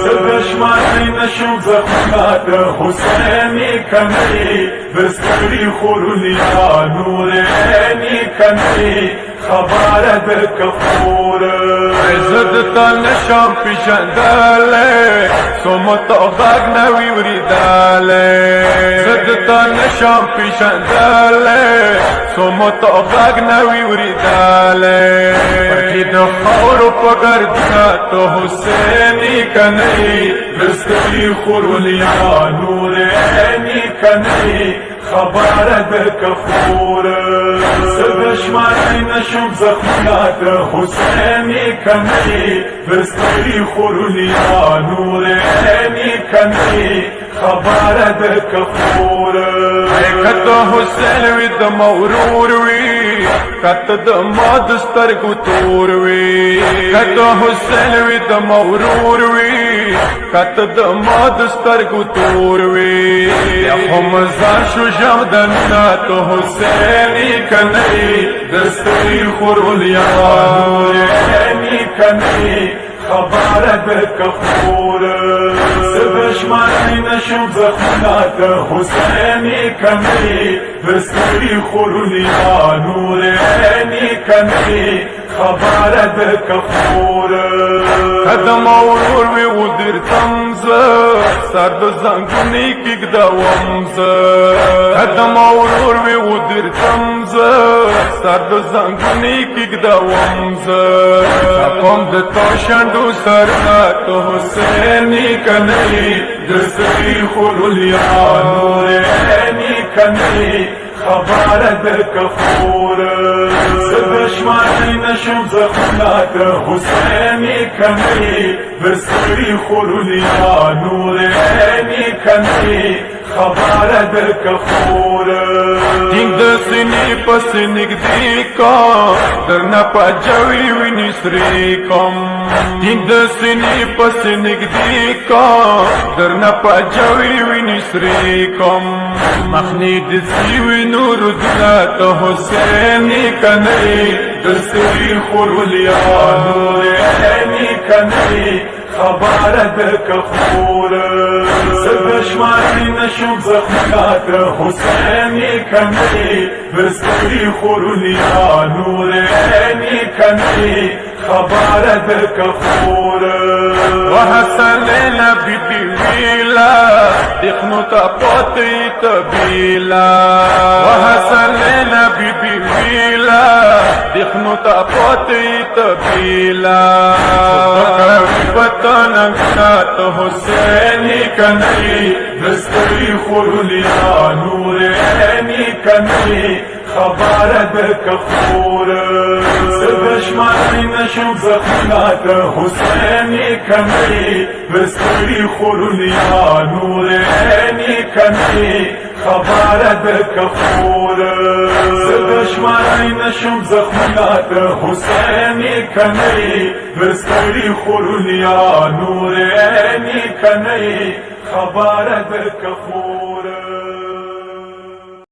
سدشمانی نشم زخمات حسینی کنی بستری خورنیا نورینی کنی خبر در کفور عزت تا نشم پیشنداله سومت غاگ نوی وریداله عزت تا نشم پیشنداله سومت غاگ نوی وریداله پرکی د خور پگردنا تو حسینی کنی بستری خورنیا نورینی کنی خبر در کفور سدشمانی نشم زخمات حسینی کنی بستری خورنیا نورینی کنی خبر در کفور کت حسین وی د مورور وی کت د ماد سترګو تور وی کت حسین وی د مورور وی کت د ماد سترګو تور وی هم زار شو جمدنا تو حسینی کنی دستری خورلیا نورینی کنی خبر در کفور سدشمانی نشم زخمات حسینی کنی بستری خورنیا نورینی کنی خبر در کفور قدم اورور وی ودر تمزه سر د زنگونی کگدوامزه قدم اورور وی ودر تمزه سر د زنگونی کگدوامزه اپم د تاشندو سرنا تو حسینی کنی دستری خورلیا نورینی کنی خبر در کفور سدشمانی نشم زخمات حسینی کنی بستری خورلیا نورینی کنی خبر در کفور دین دسنی پس نگدی کام در نپا جوی وینی سری کم دین دسنی پس نگدی کام در نپا جوی وینی سری کم مخنی دسی وی نور دلات حسینی کنی دستری خورلیا نورینی کنی خبر در کفور سدشمانی نشم زخمات حسینی کنی بستری خورلیا نورینی کنی خبر در کفور و حسن لیلا بی بی ویلا دخنو تا پاتی تبیلا و حسن لیلا بی بی ویلا دخنو تا پاتی تبیلا پتنگنا تو حسینی کنی دستری خورلیا نورینی کنی خبر در کفور سدشمانی نشم زخمات حسینی کنی بستری خورلیا نورینی کنی خبر در کفور سدشمانی نشم زخمات حسینی کنی بستری خورلیا نورینی کنی خبر در کفور